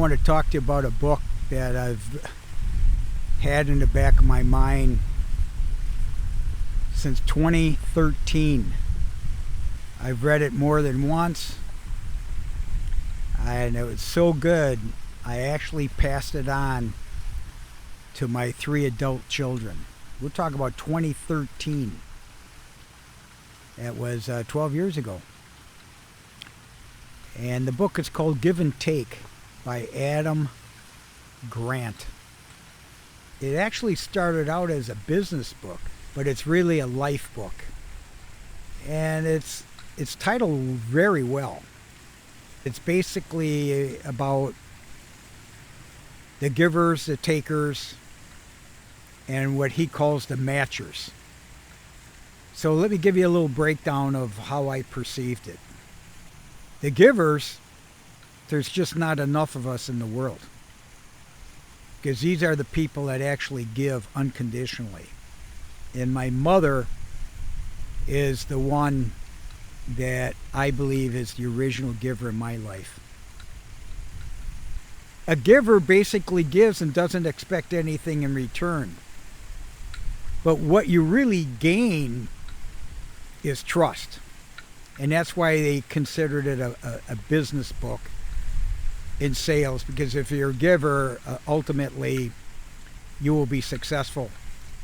want to talk to you about a book that I've had in the back of my mind since 2013. I've read it more than once, and it was so good, I actually passed it on to my 3 adult children. We're talking about 2013. That was 12 years ago. And the book is called Give and Take by Adam Grant. It actually started out as a business book, but it's really a life book. And it's titled very well. It's basically about the givers, the takers, and what he calls the matchers. So let me give you a little breakdown of how I perceived it. The givers, there's just not enough of us in the world, because these are the people that actually give unconditionally. And my mother is the one that I believe is the original giver in my life. A giver basically gives and doesn't expect anything in return. But what you really gain is trust. And that's why they considered it a business book in sales, because if you're a giver, ultimately you will be successful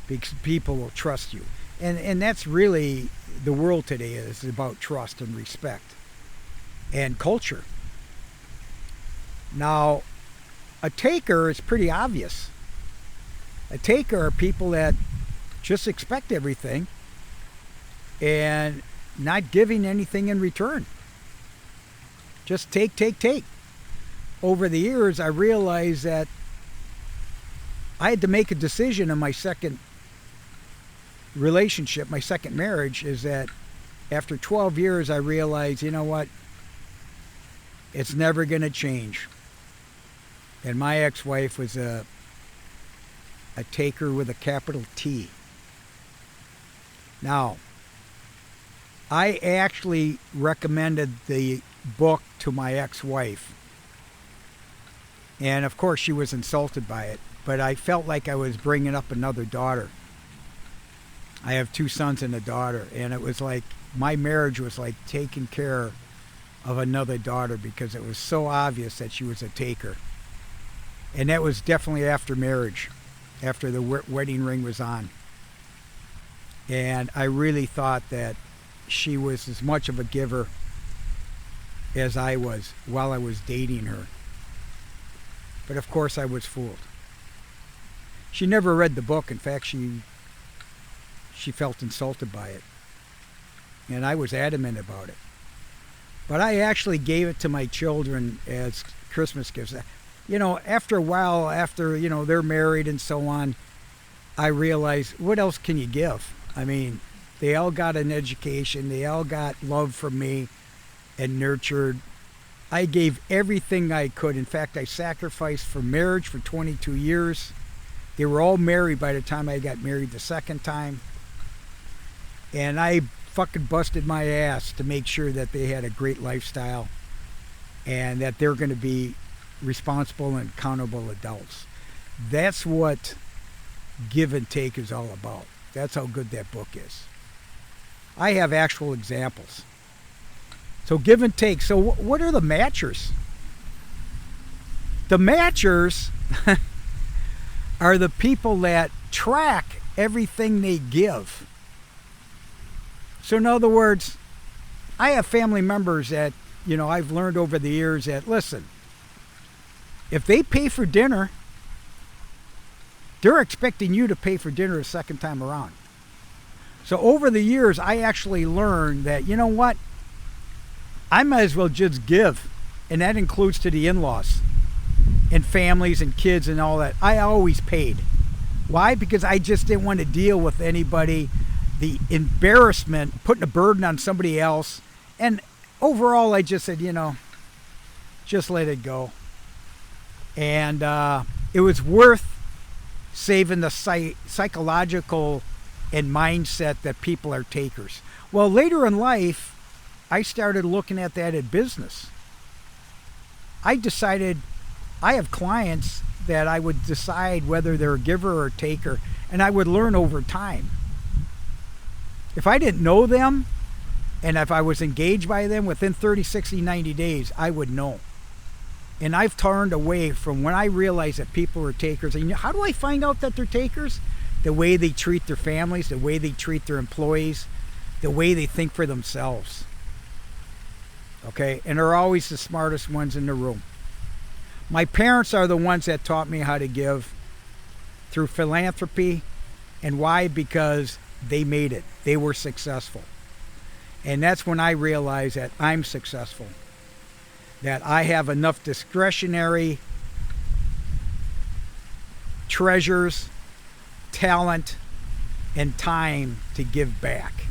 because people will trust you. And that's really the world today is about trust and respect and culture. Now, a taker is pretty obvious. A taker are people that just expect everything and not giving anything in return. Just take, take, take. Over the years, I realized that I had to make a decision in my second relationship, my second marriage, is that after 12 years, I realized, you know what? It's never going to change. And my ex-wife was a taker with a capital T. Now, I actually recommended the book to my ex-wife. And of course, she was insulted by it. But I felt like I was bringing up another daughter. I have 2 sons and a daughter. And it was like, my marriage was like taking care of another daughter, because it was so obvious that she was a taker. And that was definitely after marriage, after the wedding ring was on. And I really thought that she was as much of a giver as I was while I was dating her. But of course I was fooled. She never read the book. In fact, she felt insulted by it. And I was adamant about it. But I actually gave it to my children as Christmas gifts. You know, after a while, after, they're married and so on, I realized, what else can you give? I mean, they all got an education. They all got love from me and nurtured. I gave everything I could. In fact, I sacrificed for marriage for 22 years. They were all married by the time I got married the second time. And I fucking busted my ass to make sure that they had a great lifestyle and that they're going to be responsible and accountable adults. That's what Give and Take is all about. That's how good that book is. I have actual examples. So Give and Take. So what are the matchers? The matchers are the people that track everything they give. So in other words, I have family members that, I've learned over the years that, listen, if they pay for dinner, they're expecting you to pay for dinner a second time around. So over the years, I actually learned that, you know what? I might as well just give. And that includes to the in-laws and families and kids and all that. I always paid. Why? Because I just didn't want to deal with anybody, the embarrassment, putting a burden on somebody else. And overall, I just said, just let it go. And it was worth saving the psychological and mindset that people are takers. Well, later in life, I started looking at that in business. I decided I have clients that I would decide whether they're a giver or a taker, and I would learn over time. If I didn't know them, and if I was engaged by them within 30, 60, 90 days, I would know. And I've turned away from when I realized that people are takers. And how do I find out that they're takers? The way they treat their families, the way they treat their employees, the way they think for themselves. Okay? And they're always the smartest ones in the room. My parents are the ones that taught me how to give through philanthropy. And why? Because they made it. They were successful. And that's when I realized that I'm successful. That I have enough discretionary treasures, talent, and time to give back.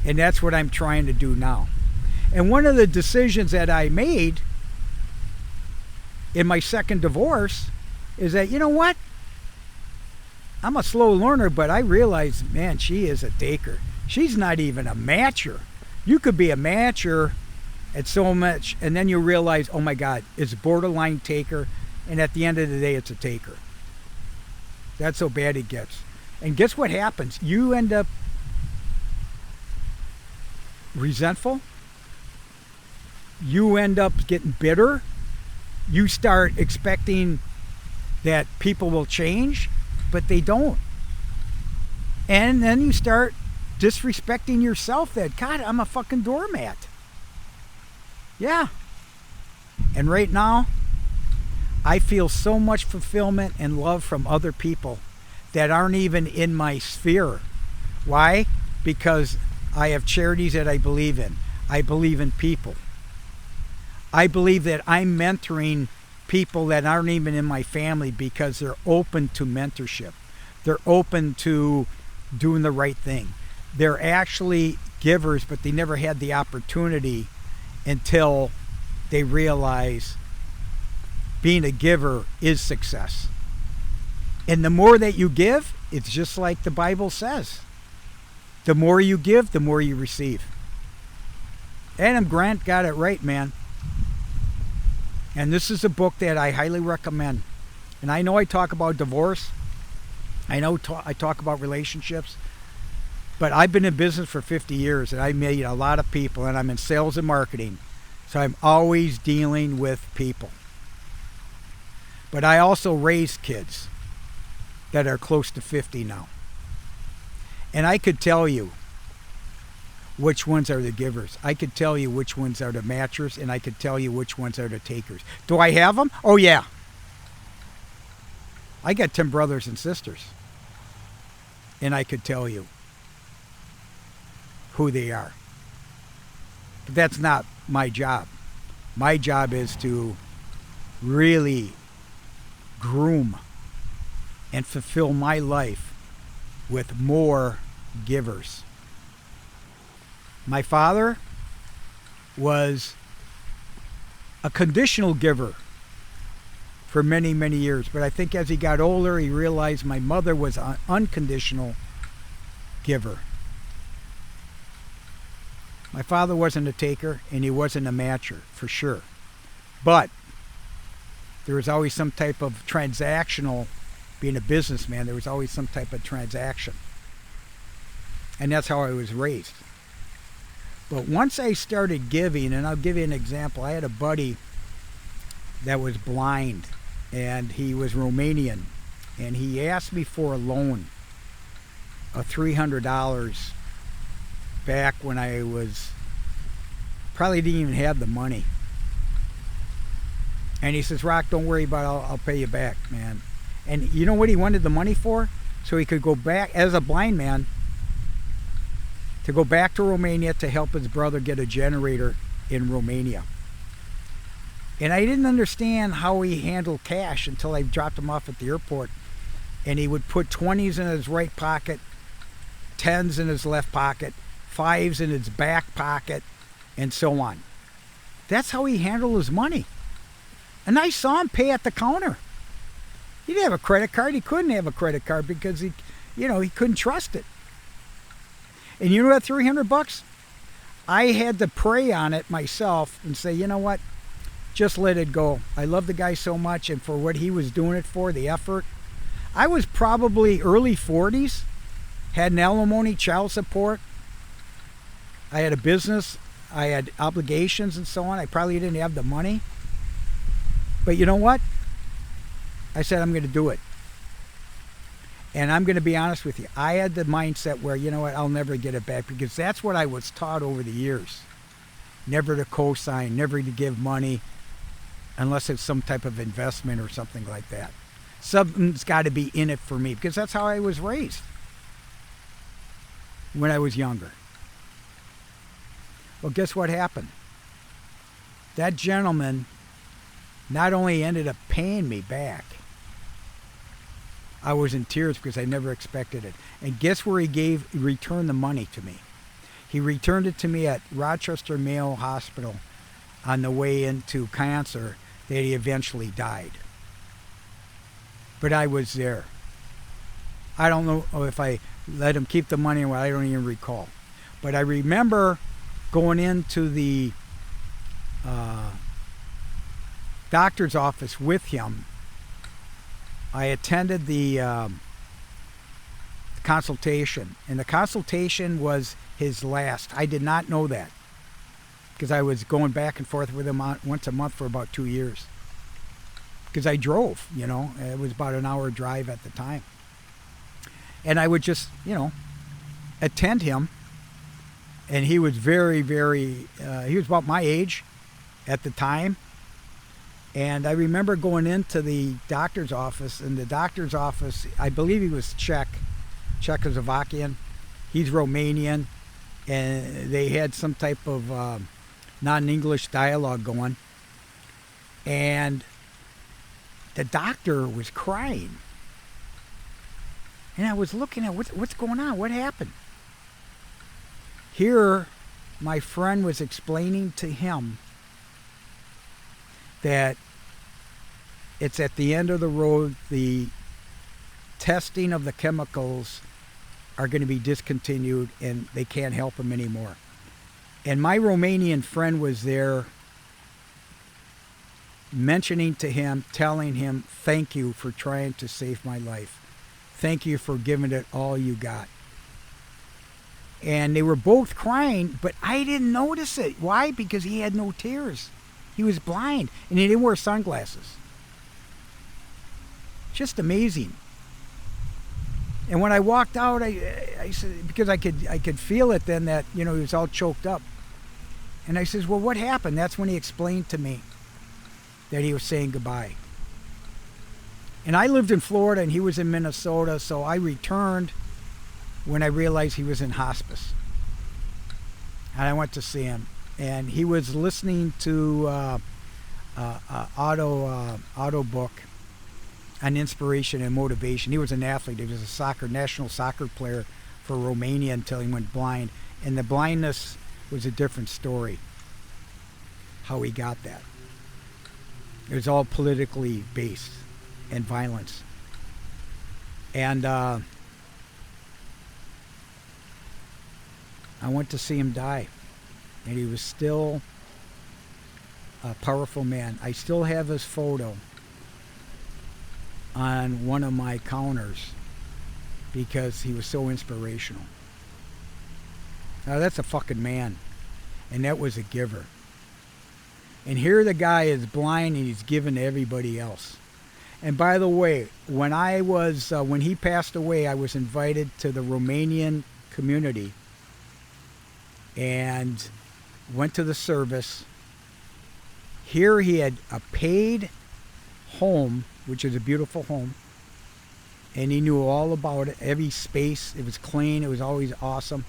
And that's what I'm trying to do now. And one of the decisions that I made in my second divorce is that, you know what? I'm a slow learner, but I realized, man, she is a taker. She's not even a matcher. You could be a matcher at so much, and then you realize, oh my God, it's borderline taker, and at the end of the day, it's a taker. That's how bad it gets. And guess what happens? You end up resentful. You end up getting bitter. You start expecting that people will change, but they don't. And then you start disrespecting yourself that, God, I'm a fucking doormat. Yeah. And right now, I feel so much fulfillment and love from other people that aren't even in my sphere. Why? Because I have charities that I believe in. I believe in people. I believe that I'm mentoring people that aren't even in my family because they're open to mentorship. They're open to doing the right thing. They're actually givers, but they never had the opportunity until they realize being a giver is success. And the more that you give, it's just like the Bible says. The more you give, the more you receive. Adam Grant got it right, man. And this is a book that I highly recommend. And I know I talk about divorce. I know I talk about relationships. But I've been in business for 50 years, and I made a lot of people, and I'm in sales and marketing. So I'm always dealing with people. But I also raised kids that are close to 50 now. And I could tell you which ones are the givers. I could tell you which ones are the matchers, and I could tell you which ones are the takers. Do I have them? Oh, yeah. I got 10 brothers and sisters. And I could tell you who they are. But that's not my job. My job is to really groom and fulfill my life with more givers. My father was a conditional giver for many, many years. But I think as he got older, he realized my mother was an unconditional giver. My father wasn't a taker, and he wasn't a matcher, for sure. But there was always some type of transactional, being a businessman, there was always some type of transaction. And that's how I was raised. But once I started giving, and I'll give you an example. I had a buddy that was blind, and he was Romanian, and he asked me for a loan of $300 back when I was, probably didn't even have the money. And he says, Rock, don't worry about it, I'll pay you back, man. And you know what he wanted the money for? So he could go back, as a blind man, to go back to Romania to help his brother get a generator in Romania. And I didn't understand how he handled cash until I dropped him off at the airport. And he would put 20s in his right pocket, 10s in his left pocket, 5s in his back pocket, and so on. That's how he handled his money. And I saw him pay at the counter. He didn't have a credit card. He couldn't have a credit card because he couldn't trust it. And you know that $300? I had to pray on it myself and say, you know what? just let it go. I love the guy so much, and for what he was doing it for, the effort. I was probably early 40s, had an alimony, child support. I had a business. I had obligations and so on. I probably didn't have the money. But you know what? I said, I'm going to do it. And I'm going to be honest with you. I had the mindset where, you know what, I'll never get it back, because that's what I was taught over the years. Never to co-sign, never to give money unless it's some type of investment or something like that. Something's got to be in it for me, because that's how I was raised when I was younger. Well, guess what happened? That gentleman not only ended up paying me back, I was in tears because I never expected it. And guess where he returned the money to me? He returned it to me at Rochester Mayo Hospital on the way into cancer that he eventually died. But I was there. I don't know if I let him keep the money or I don't even recall. But I remember going into the doctor's office with him. I attended the consultation, and the consultation was his last. I did not know that, because I was going back and forth with him once a month for about 2 years. Because I drove, it was about an hour drive at the time. And I would just, attend him. And he was very, very, he was about my age at the time. And I remember going into the doctor's office, and the doctor's office, I believe he was Czechoslovakian. He's Romanian. And they had some type of non-English dialogue going. And the doctor was crying. And I was looking at what's going on? What happened? Here, my friend was explaining to him that it's at the end of the road. The testing of the chemicals are going to be discontinued, and they can't help him anymore. And my Romanian friend was there, mentioning to him, telling him, thank you for trying to save my life. Thank you for giving it all you got. And they were both crying, but I didn't notice it. Why? Because he had no tears. He was blind, and he didn't wear sunglasses. Just amazing. And when I walked out, I said, because I could feel it then that, he was all choked up. And I says, well, what happened? That's when he explained to me that he was saying goodbye. And I lived in Florida and he was in Minnesota, so I returned when I realized he was in hospice. And I went to see him. And he was listening to auto book on inspiration and motivation. He was an athlete. He was a national soccer player for Romania until he went blind. And the blindness was a different story, how he got that. It was all politically based and violence. And I went to see him die. And he was still a powerful man. I still have his photo on one of my counters because he was so inspirational. Now that's a fucking man. And that was a giver. And here the guy is blind and he's giving to everybody else. And by the way, when he passed away, I was invited to the Romanian community and went to the service. Here he had a paid home, which is a beautiful home, and he knew all about it, every space. It was clean, it was always awesome,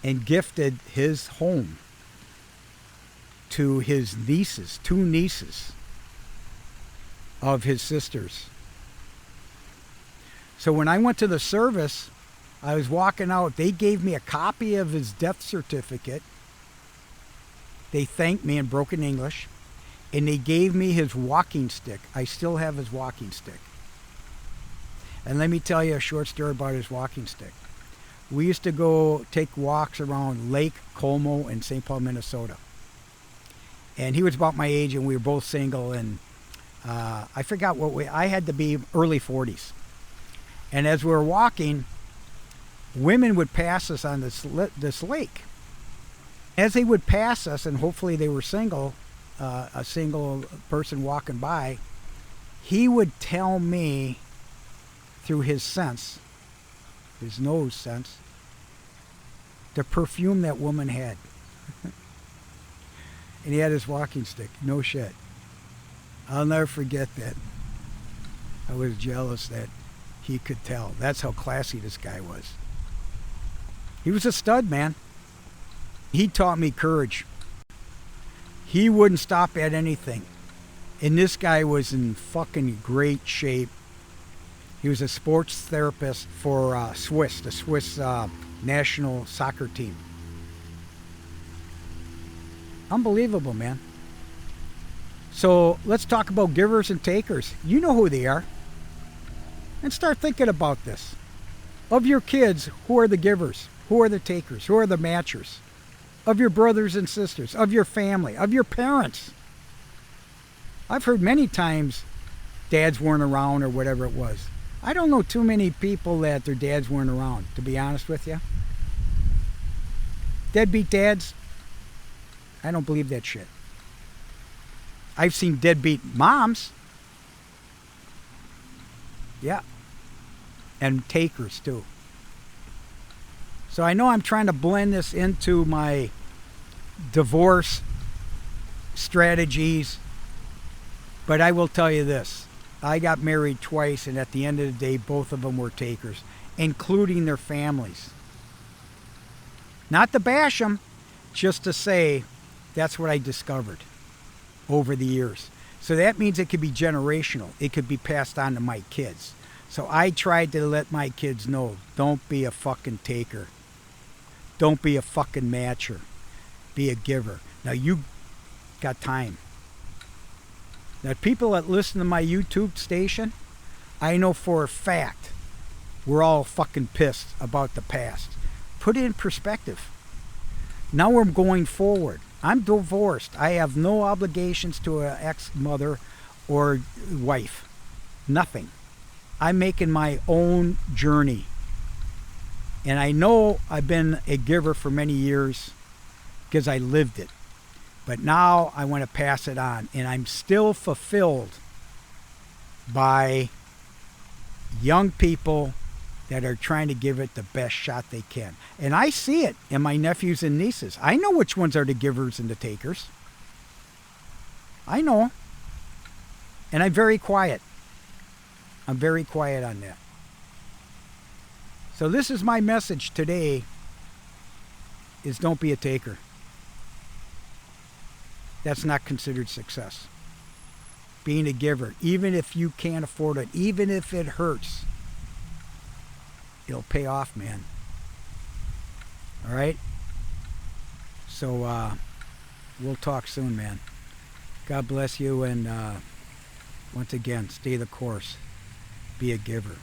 and gifted his home to his nieces, 2 nieces of his sisters. So when I went to the service, I was walking out. They gave me a copy of his death certificate. They thanked me in broken English. And they gave me his walking stick. I still have his walking stick. And let me tell you a short story about his walking stick. We used to go take walks around Lake Como in St. Paul, Minnesota. And he was about my age, and we were both single. And I forgot I had to be early 40s. And as we were walking, women would pass us on this lake. As they would pass us, and hopefully they were single, a single person walking by, he would tell me through his sense, his nose sense, the perfume that woman had. And he had his walking stick. No shit. I'll never forget that. I was jealous that he could tell. That's how classy this guy was. He was a stud, man. He taught me courage. He wouldn't stop at anything. And this guy was in fucking great shape. He was a sports therapist for the Swiss national soccer team. Unbelievable, man. So let's talk about givers and takers. You know who they are. And start thinking about this. Of your kids, who are the givers? Who are the takers? Who are the matchers? Of your brothers and sisters, of your family, of your parents. I've heard many times dads weren't around or whatever it was. I don't know too many people that their dads weren't around, to be honest with you. Deadbeat dads, I don't believe that shit. I've seen deadbeat moms. Yeah. And takers too. So I know I'm trying to blend this into my divorce strategies, but I will tell you this. I got married twice, and at the end of the day, both of them were takers, including their families. Not to bash them, just to say that's what I discovered over the years. So that means it could be generational. It could be passed on to my kids. So I tried to let my kids know, don't be a fucking taker. Don't be a fucking matcher. Be a giver. Now you got time. Now people that listen to my YouTube station, I know for a fact we're all fucking pissed about the past. Put it in perspective. Now we're going forward. I'm divorced. I have no obligations to an ex-mother or wife. Nothing. I'm making my own journey. And I know I've been a giver for many years because I lived it. But now I want to pass it on. And I'm still fulfilled by young people that are trying to give it the best shot they can. And I see it in my nephews and nieces. I know which ones are the givers and the takers. I know. And I'm very quiet. I'm very quiet on that. So this is my message today, is don't be a taker. That's not considered success. Being a giver, even if you can't afford it, even if it hurts, it'll pay off, man. All right? So we'll talk soon, man. God bless you, and once again, stay the course. Be a giver.